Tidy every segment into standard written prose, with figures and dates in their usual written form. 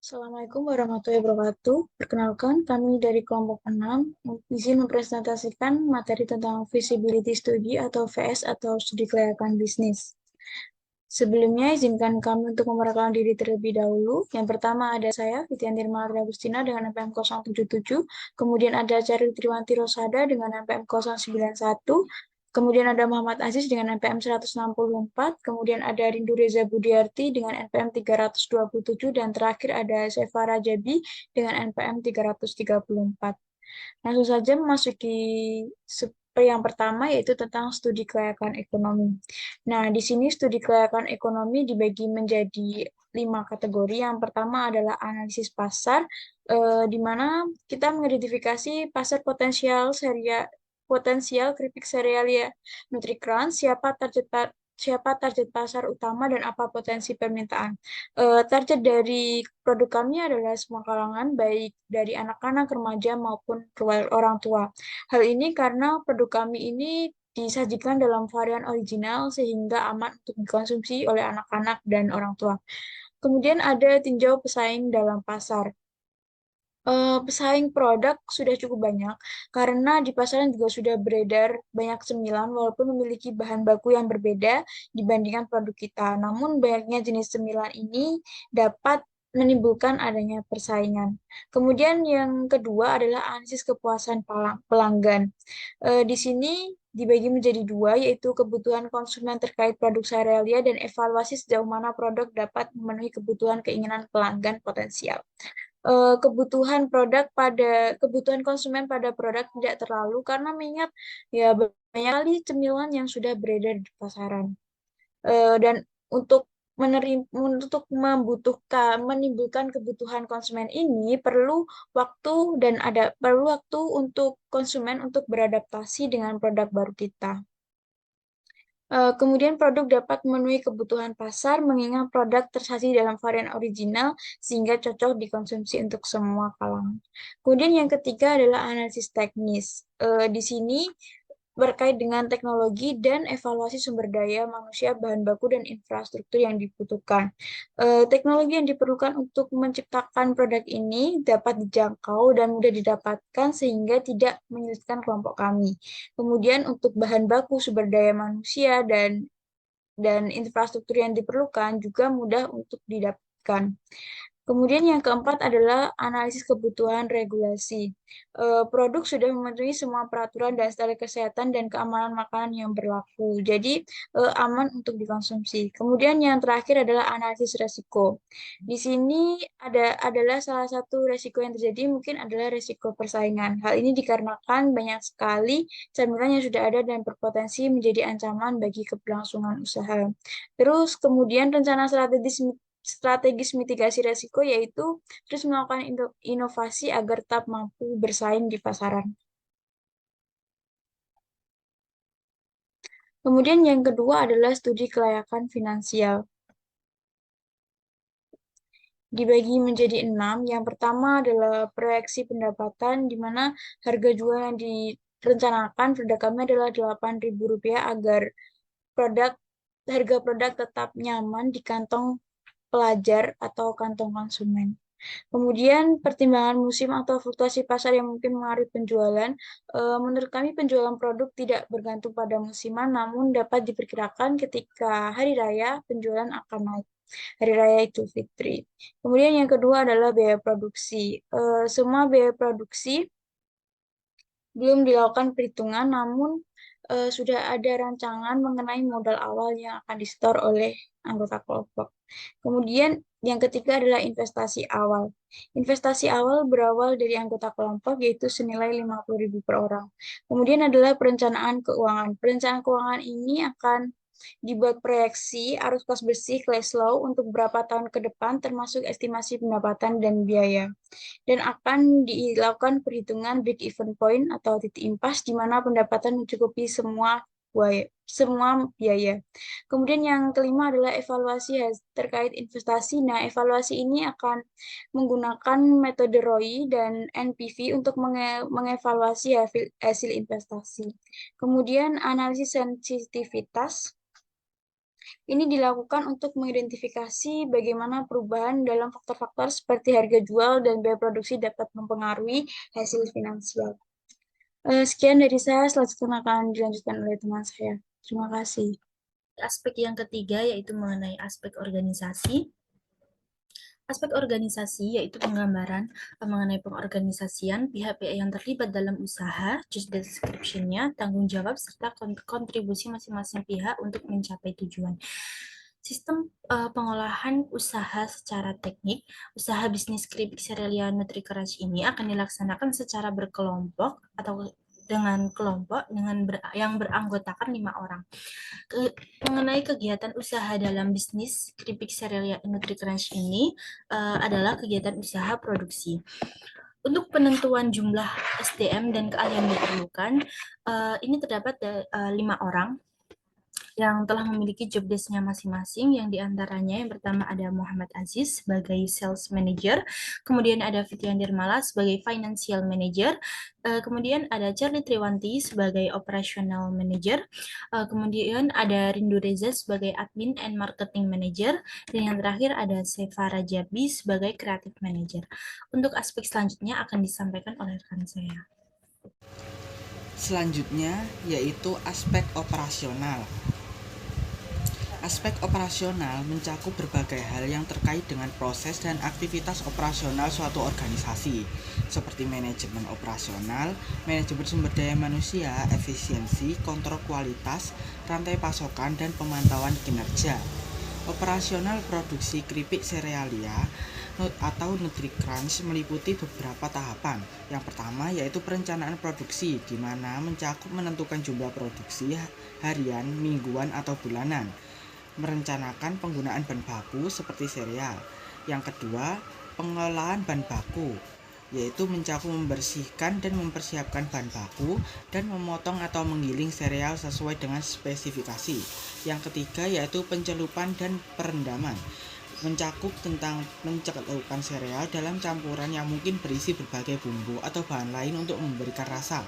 Assalamualaikum warahmatullahi wabarakatuh. Perkenalkan, kami dari kelompok 6 izin mempresentasikan materi tentang Feasibility Study atau VS atau studi kelayakan bisnis. Sebelumnya, izinkan kami untuk memperkenalkan diri terlebih dahulu. Yang pertama ada saya, Fitianti Maria Agustina dengan NPM 077. Kemudian ada Charlie Triwanti Rosada dengan NPM 091. Kemudian ada Muhammad Aziz dengan NPM 164. Kemudian ada Rindu Reza Budiarti dengan NPM 327. Dan terakhir ada Sefa Rajabi dengan NPM 334. Langsung saja memasuki yang pertama yaitu tentang studi kelayakan ekonomi. Nah, di sini studi kelayakan ekonomi dibagi menjadi 5 kategori. Yang pertama adalah analisis pasar, di mana kita mengidentifikasi pasar potensial keripik serealia Nutrikran, siapa target pasar utama dan apa potensi permintaan. Target dari produk kami adalah semua kalangan, baik dari anak-anak, remaja, maupun orang tua. Hal ini karena produk kami ini disajikan dalam varian original sehingga aman untuk dikonsumsi oleh anak-anak dan orang tua. Kemudian ada tinjau pesaing dalam pasar. Pesaing produk sudah cukup banyak karena di pasaran juga sudah beredar banyak cemilan walaupun memiliki bahan baku yang berbeda dibandingkan produk kita. Namun banyaknya jenis cemilan ini dapat menimbulkan adanya persaingan. Kemudian yang kedua adalah analisis kepuasan pelanggan. Di sini dibagi menjadi dua, yaitu kebutuhan konsumen terkait produk serealia dan evaluasi sejauh mana produk dapat memenuhi kebutuhan keinginan pelanggan potensial. Kebutuhan konsumen pada produk tidak terlalu karena mengingat ya banyak kali cemilan yang sudah beredar di pasaran. Dan untuk menimbulkan kebutuhan konsumen ini perlu waktu untuk konsumen untuk beradaptasi dengan produk baru kita. Kemudian produk dapat memenuhi kebutuhan pasar mengingat produk tersaji dalam varian original sehingga cocok dikonsumsi untuk semua kalangan. Kemudian yang ketiga adalah analisis teknis. Di sini berkait dengan teknologi dan evaluasi sumber daya manusia, bahan baku, dan infrastruktur yang dibutuhkan. Teknologi yang diperlukan untuk menciptakan produk ini dapat dijangkau dan mudah didapatkan sehingga tidak menyulitkan kelompok kami. Kemudian untuk bahan baku, sumber daya manusia, dan infrastruktur yang diperlukan juga mudah untuk didapatkan. Kemudian yang keempat adalah analisis kebutuhan regulasi. Produk sudah memenuhi semua peraturan dan standar kesehatan dan keamanan makanan yang berlaku, jadi aman untuk dikonsumsi. Kemudian yang terakhir adalah analisis resiko. Di sini adalah salah satu resiko yang terjadi mungkin adalah resiko persaingan. Hal ini dikarenakan banyak sekali camilan yang sudah ada dan berpotensi menjadi ancaman bagi keberlangsungan usaha. Terus kemudian rencana strategis mitigasi resiko yaitu terus melakukan inovasi agar tetap mampu bersaing di pasaran. Kemudian yang kedua adalah studi kelayakan finansial. Dibagi menjadi 6. Yang pertama adalah proyeksi pendapatan, di mana harga jual yang direncanakan produk kami adalah Rp8.000 agar produk harga produk tetap nyaman di kantong pelajar atau kantong konsumen. Kemudian pertimbangan musim atau fluktuasi pasar yang mungkin mengaruhi penjualan. Menurut kami penjualan produk tidak bergantung pada musiman, namun dapat diperkirakan ketika hari raya penjualan akan naik. Hari raya Idul Fitri. Kemudian yang kedua adalah biaya produksi. Semua biaya produksi belum dilakukan perhitungan, namun sudah ada rancangan mengenai modal awal yang akan disetor oleh anggota kelompok. Kemudian yang ketiga adalah investasi awal. Investasi awal berawal dari anggota kelompok yaitu senilai 50.000 per orang. Kemudian adalah perencanaan keuangan. Perencanaan keuangan ini akan dibuat proyeksi arus kas bersih cash flow untuk beberapa tahun ke depan termasuk estimasi pendapatan dan biaya. Dan akan dilakukan perhitungan break-even point atau titik impas di mana pendapatan mencukupi semua biaya. Kemudian yang kelima adalah evaluasi terkait investasi. Nah, evaluasi ini akan menggunakan metode ROI dan NPV untuk mengevaluasi hasil investasi. Kemudian analisis sensitivitas Ini dilakukan untuk mengidentifikasi bagaimana perubahan dalam faktor-faktor seperti harga jual dan biaya produksi dapat mempengaruhi hasil finansial. Sekian dari saya, selanjutnya akan dilanjutkan oleh teman saya. Terima kasih. Aspek yang ketiga yaitu mengenai aspek organisasi. Aspek organisasi yaitu penggambaran mengenai pengorganisasian pihak-pihak yang terlibat dalam usaha, job description-nya, tanggung jawab, serta kontribusi masing-masing pihak untuk mencapai tujuan. Sistem pengolahan usaha secara teknik, usaha bisnis keripik serealia Nutricrunch ini akan dilaksanakan secara berkelompok atau dengan kelompok yang beranggotakan 5 orang. Mengenai kegiatan usaha dalam bisnis keripik serealia Nutricrunch ini adalah kegiatan usaha produksi. Untuk penentuan jumlah SDM dan keahlian diperlukan, ini terdapat 5 orang yang telah memiliki job desk-nya masing-masing, yang diantaranya yang pertama ada Muhammad Aziz sebagai sales manager, kemudian ada Fitrian Dirmala sebagai financial manager, kemudian ada Charlie Triwanti sebagai operational manager, kemudian ada Rindu Reza sebagai admin and marketing manager, dan yang terakhir ada Seva Rajabi sebagai creative manager. Untuk aspek selanjutnya akan disampaikan oleh rekan saya. Selanjutnya yaitu aspek operasional. Aspek operasional mencakup berbagai hal yang terkait dengan proses dan aktivitas operasional suatu organisasi, seperti manajemen operasional, manajemen sumber daya manusia, efisiensi, kontrol kualitas, rantai pasokan, dan pemantauan kinerja. Operasional produksi keripik serealia atau Nutricrunch meliputi beberapa tahapan. Yang pertama yaitu perencanaan produksi, di mana mencakup menentukan jumlah produksi harian, mingguan, atau bulanan. Merencanakan penggunaan bahan baku seperti sereal. Yang kedua, pengolahan bahan baku, yaitu mencakup membersihkan dan mempersiapkan bahan baku dan memotong atau menggiling sereal sesuai dengan spesifikasi. Yang ketiga yaitu pencelupan dan perendaman, mencakup tentang mencelupkan sereal dalam campuran yang mungkin berisi berbagai bumbu atau bahan lain untuk memberikan rasa.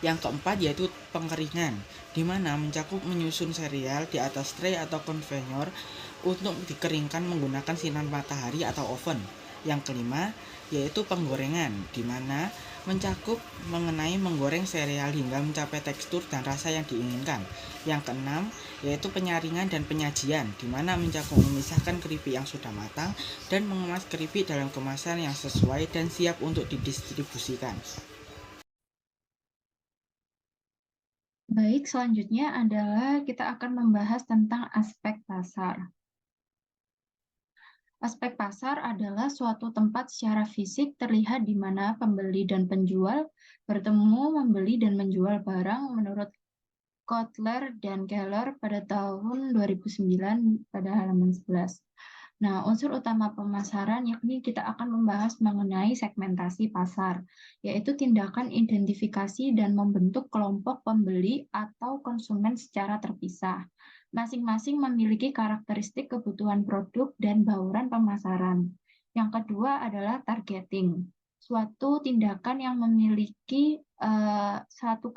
Yang keempat yaitu pengeringan, di mana mencakup menyusun sereal di atas tray atau konveyor untuk dikeringkan menggunakan sinar matahari atau oven. Yang kelima yaitu penggorengan, di mana mencakup mengenai menggoreng sereal hingga mencapai tekstur dan rasa yang diinginkan. Yang keenam yaitu penyaringan dan penyajian, di mana mencakup memisahkan keripik yang sudah matang dan mengemas keripik dalam kemasan yang sesuai dan siap untuk didistribusikan. Baik, selanjutnya adalah kita akan membahas tentang aspek pasar. Aspek pasar adalah suatu tempat secara fisik terlihat di mana pembeli dan penjual bertemu membeli dan menjual barang menurut Kotler dan Keller pada tahun 2009 pada halaman 11. Nah, unsur utama pemasaran yakni kita akan membahas mengenai segmentasi pasar, yaitu tindakan identifikasi dan membentuk kelompok pembeli atau konsumen secara terpisah. Masing-masing memiliki karakteristik kebutuhan produk dan bauran pemasaran. Yang kedua adalah targeting, suatu tindakan yang memiliki satu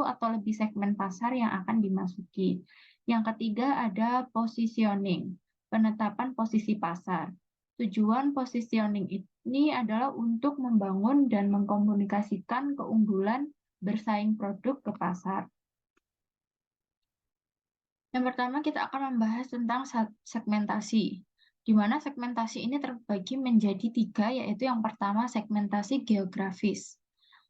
atau lebih segmen pasar yang akan dimasuki. Yang ketiga ada positioning, penetapan posisi pasar. Tujuan positioning ini adalah untuk membangun dan mengkomunikasikan keunggulan bersaing produk ke pasar. Yang pertama kita akan membahas tentang segmentasi, di mana segmentasi ini terbagi menjadi 3, yaitu yang pertama segmentasi geografis.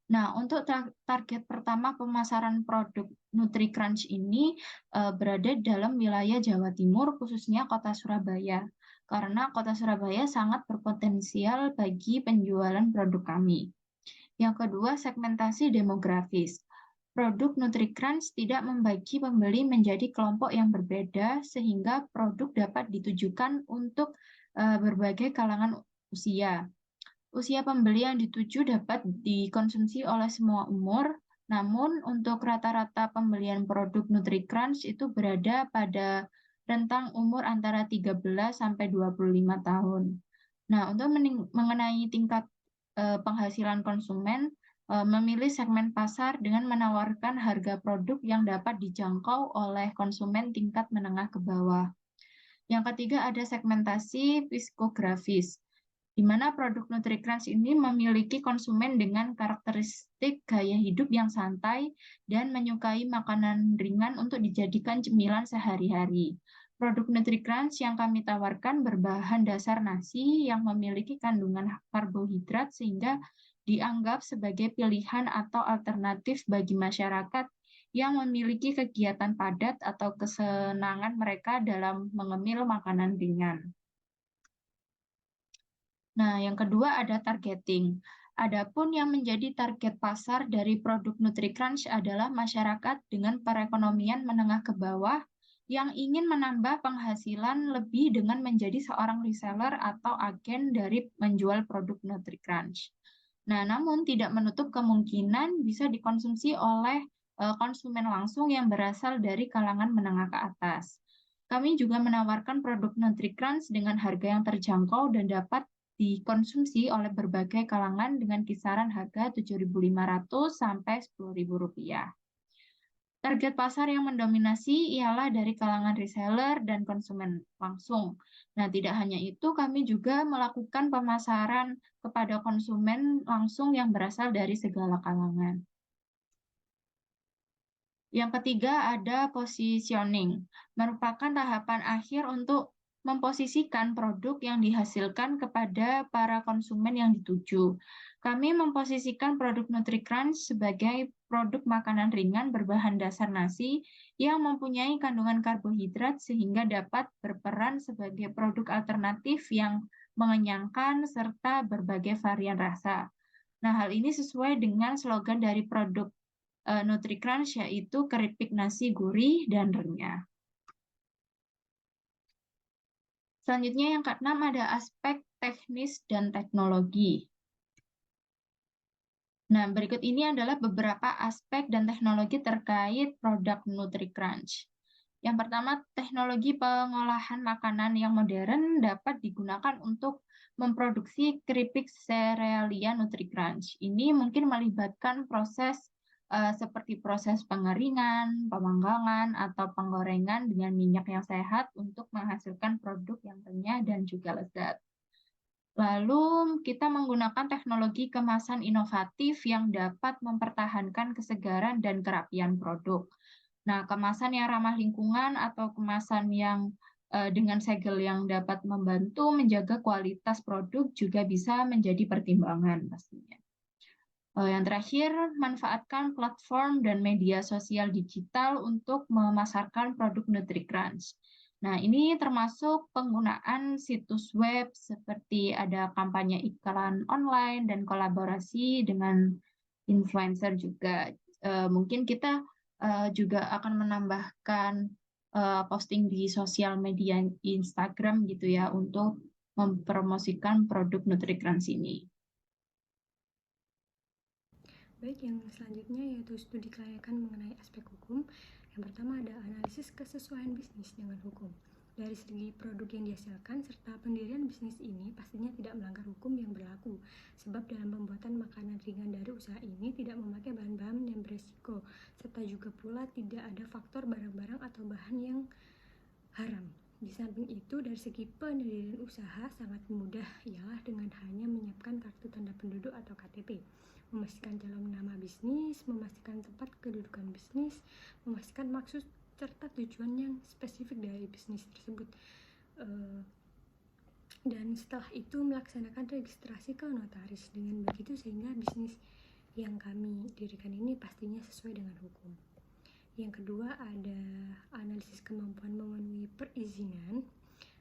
Nah, untuk target pertama pemasaran produk Nutricrunch ini berada dalam wilayah Jawa Timur, khususnya Kota Surabaya. Karena Kota Surabaya sangat berpotensial bagi penjualan produk kami. Yang kedua, segmentasi demografis. Produk Nutricrunch tidak membagi pembeli menjadi kelompok yang berbeda, sehingga produk dapat ditujukan untuk berbagai kalangan usia. Usia pembeli yang dituju dapat dikonsumsi oleh semua umur, namun untuk rata-rata pembelian produk Nutricrunch itu berada pada rentang umur antara 13 sampai 25 tahun. Nah, untuk mengenai tingkat penghasilan konsumen, memilih segmen pasar dengan menawarkan harga produk yang dapat dijangkau oleh konsumen tingkat menengah ke bawah. Yang ketiga ada segmentasi psikografis, di mana produk NutriCrunch ini memiliki konsumen dengan karakteristik gaya hidup yang santai dan menyukai makanan ringan untuk dijadikan cemilan sehari-hari. Produk NutriCrunch yang kami tawarkan berbahan dasar nasi yang memiliki kandungan karbohidrat sehingga dianggap sebagai pilihan atau alternatif bagi masyarakat yang memiliki kegiatan padat atau kesenangan mereka dalam mengemil makanan ringan. Nah, yang kedua ada targeting. Adapun yang menjadi target pasar dari produk NutriCrunch adalah masyarakat dengan perekonomian menengah ke bawah yang ingin menambah penghasilan lebih dengan menjadi seorang reseller atau agen dari menjual produk NutriCrunch. Nah, namun tidak menutup kemungkinan bisa dikonsumsi oleh konsumen langsung yang berasal dari kalangan menengah ke atas. Kami juga menawarkan produk NutriCrunch dengan harga yang terjangkau dan dapat dikonsumsi oleh berbagai kalangan dengan kisaran harga Rp7.500 sampai Rp10.000. Target pasar yang mendominasi ialah dari kalangan reseller dan konsumen langsung. Nah, tidak hanya itu, kami juga melakukan pemasaran kepada konsumen langsung yang berasal dari segala kalangan. Yang ketiga ada positioning, merupakan tahapan akhir untuk memposisikan produk yang dihasilkan kepada para konsumen yang dituju. Kami memposisikan produk NutriCrunch sebagai produk makanan ringan berbahan dasar nasi yang mempunyai kandungan karbohidrat sehingga dapat berperan sebagai produk alternatif yang mengenyangkan serta berbagai varian rasa. Nah, hal ini sesuai dengan slogan dari produk NutriCrunch yaitu keripik nasi gurih dan renyah. Selanjutnya yang keenam ada aspek teknis dan teknologi. Nah, berikut ini adalah beberapa aspek dan teknologi terkait produk NutriCrunch. Yang pertama, teknologi pengolahan makanan yang modern dapat digunakan untuk memproduksi keripik serealia NutriCrunch. Ini mungkin melibatkan proses seperti proses pengeringan, pemanggangan, atau penggorengan dengan minyak yang sehat untuk menghasilkan produk yang renyah dan juga lezat. Lalu kita menggunakan teknologi kemasan inovatif yang dapat mempertahankan kesegaran dan kerapian produk. Nah, kemasan yang ramah lingkungan atau kemasan yang dengan segel yang dapat membantu menjaga kualitas produk juga bisa menjadi pertimbangan pastinya. Yang terakhir, manfaatkan platform dan media sosial digital untuk memasarkan produk NutriCrunch. Nah, ini termasuk penggunaan situs web seperti ada kampanye iklan online dan kolaborasi dengan influencer juga. Mungkin kita juga akan menambahkan posting di sosial media Instagram gitu ya untuk mempromosikan produk NutriCrunch ini. Baik, yang selanjutnya yaitu studi kelayakan mengenai aspek hukum. Yang pertama ada analisis kesesuaian bisnis dengan hukum. Dari segi produk yang dihasilkan serta pendirian bisnis ini pastinya tidak melanggar hukum yang berlaku, sebab dalam pembuatan makanan ringan dari usaha ini tidak memakai bahan-bahan yang beresiko, serta juga pula tidak ada faktor barang-barang atau bahan yang haram. Di samping itu, dari segi pendirian usaha sangat mudah, ialah dengan hanya menyiapkan kartu tanda penduduk atau KTP, memastikan calon nama bisnis, memastikan tempat kedudukan bisnis, memastikan maksud serta tujuan yang spesifik dari bisnis tersebut. Dan setelah itu melaksanakan registrasi ke notaris. Dengan begitu sehingga bisnis yang kami dirikan ini pastinya sesuai dengan hukum. Yang kedua ada analisis kemampuan memenuhi perizinan.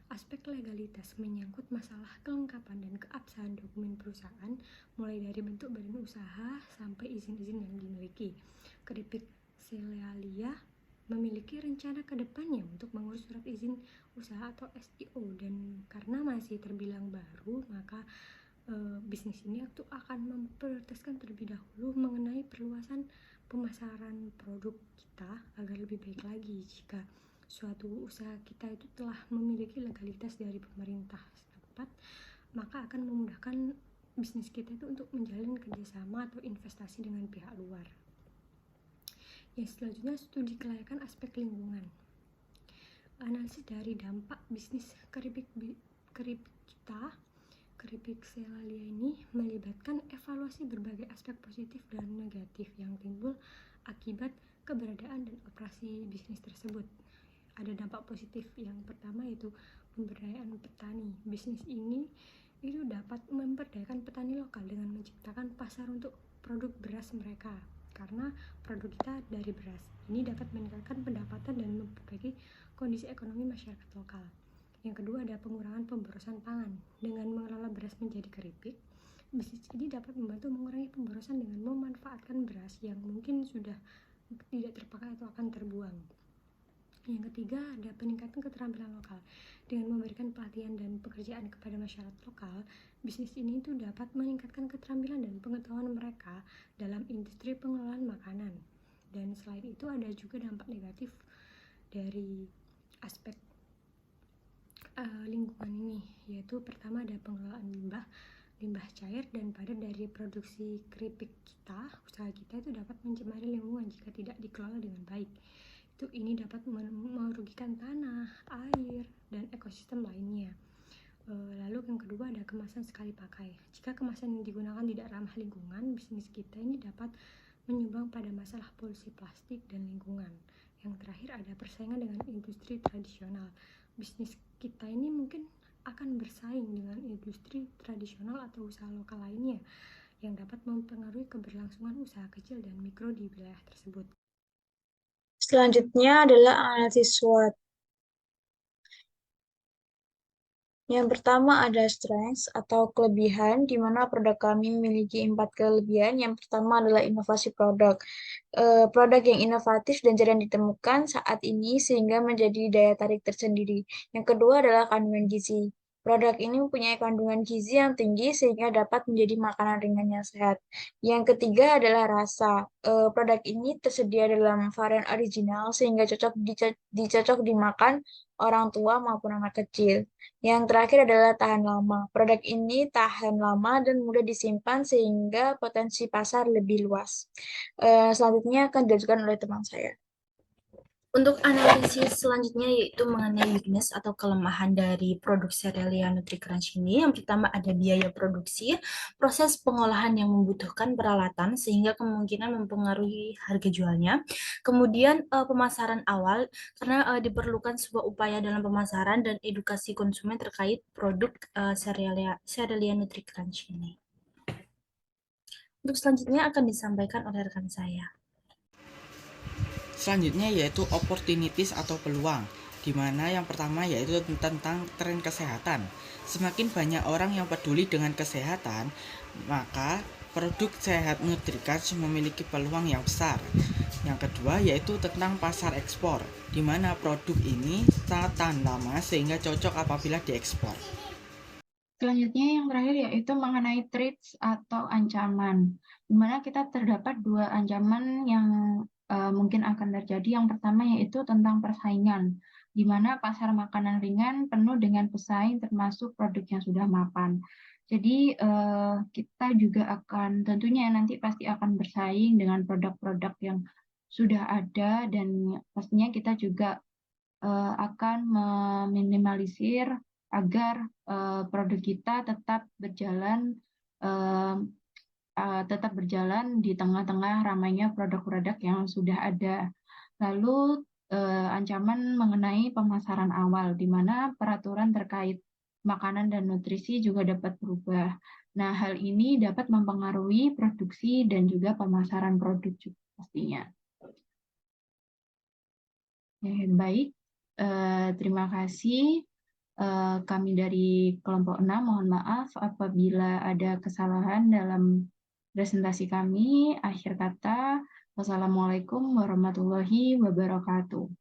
Aspek legalitas menyangkut masalah kelengkapan dan keabsahan dokumen perusahaan, mulai dari bentuk badan usaha sampai izin-izin yang dimiliki. Keripik Serealia memiliki rencana ke depannya untuk mengurus surat izin usaha atau SIO, dan karena masih terbilang baru, maka bisnis ini itu akan memprioritaskan terlebih dahulu mengenai perluasan pemasaran produk kita agar lebih baik lagi jika suatu usaha kita itu telah memiliki legalitas dari pemerintah setempat, maka akan memudahkan bisnis kita itu untuk menjalin kerjasama atau investasi dengan pihak luar. Yang selanjutnya, studi kelayakan aspek lingkungan. Analisis dari dampak bisnis keripik kita, keripik Selalia ini melibatkan evaluasi berbagai aspek positif dan negatif yang timbul akibat keberadaan dan operasi bisnis tersebut. Ada dampak positif yang pertama yaitu pemberdayaan petani. Bisnis ini itu dapat memberdayakan petani lokal dengan menciptakan pasar untuk produk beras mereka, karena produk kita dari beras. Ini dapat meningkatkan pendapatan dan memperbaiki kondisi ekonomi masyarakat lokal. Yang kedua ada pengurangan pemborosan pangan. Dengan mengelola beras menjadi keripik, bisnis ini dapat membantu mengurangi pemborosan dengan memanfaatkan beras yang mungkin sudah tidak terpakai atau akan terbuang. Yang ketiga ada peningkatan keterampilan lokal. Dengan memberikan pelatihan dan pekerjaan kepada masyarakat lokal, bisnis ini tuh dapat meningkatkan keterampilan dan pengetahuan mereka dalam industri pengelolaan makanan. Dan selain itu ada juga dampak negatif dari aspek lingkungan ini, yaitu pertama ada pengelolaan limbah cair dan padat dari produksi keripik kita. Usaha kita itu dapat mencemari lingkungan jika tidak dikelola dengan baik. Ini dapat merugikan tanah, air, dan ekosistem lainnya. Lalu yang kedua ada kemasan sekali pakai. Jika kemasan yang digunakan tidak ramah lingkungan, bisnis kita ini dapat menyumbang pada masalah polusi plastik dan lingkungan. Yang terakhir ada persaingan dengan industri tradisional. Bisnis kita ini mungkin akan bersaing dengan industri tradisional atau usaha lokal lainnya yang dapat mempengaruhi keberlangsungan usaha kecil dan mikro di wilayah tersebut. Selanjutnya adalah analisis SWOT. Yang pertama ada strengths atau kelebihan, di mana produk kami memiliki 4 kelebihan. Yang pertama adalah inovasi produk. Produk yang inovatif dan jarang ditemukan saat ini sehingga menjadi daya tarik tersendiri. Yang kedua adalah kandungan gizi. Produk ini mempunyai kandungan gizi yang tinggi sehingga dapat menjadi makanan ringan yang sehat. Yang ketiga adalah rasa. Produk ini tersedia dalam varian original sehingga dicocok dimakan orang tua maupun anak kecil. Yang terakhir adalah tahan lama. Produk ini tahan lama dan mudah disimpan sehingga potensi pasar lebih luas. Selanjutnya akan dilanjutkan oleh teman saya. Untuk analisis selanjutnya yaitu mengenai weakness atau kelemahan dari produk Cerealia NutriCrunch ini. Yang pertama ada biaya produksi, proses pengolahan yang membutuhkan peralatan sehingga kemungkinan mempengaruhi harga jualnya. Kemudian pemasaran awal karena diperlukan sebuah upaya dalam pemasaran dan edukasi konsumen terkait produk Cerealia NutriCrunch ini. Untuk selanjutnya akan disampaikan oleh rekan saya. Selanjutnya yaitu opportunities atau peluang, di mana yang pertama yaitu tentang tren kesehatan. Semakin banyak orang yang peduli dengan kesehatan, maka produk sehat NutriCrunch memiliki peluang yang besar. Yang kedua yaitu tentang pasar ekspor, di mana produk ini sangat tahan lama sehingga cocok apabila diekspor. Selanjutnya yang terakhir yaitu mengenai threats atau ancaman, di mana kita terdapat dua ancaman yang mungkin akan terjadi. Yang pertama yaitu tentang persaingan, di mana pasar makanan ringan penuh dengan pesaing termasuk produk yang sudah mapan. Jadi kita juga akan tentunya nanti pasti akan bersaing dengan produk-produk yang sudah ada, dan pastinya kita juga akan meminimalisir agar produk kita tetap berjalan di tengah-tengah ramainya produk-produk yang sudah ada. Lalu ancaman mengenai pemasaran awal, di mana peraturan terkait makanan dan nutrisi juga dapat berubah. Nah, hal ini dapat mempengaruhi produksi dan juga pemasaran produk juga pastinya. Baik, terima kasih. Kami dari kelompok 6 mohon maaf apabila ada kesalahan dalam presentasi kami. Akhir kata, wassalamualaikum warahmatullahi wabarakatuh.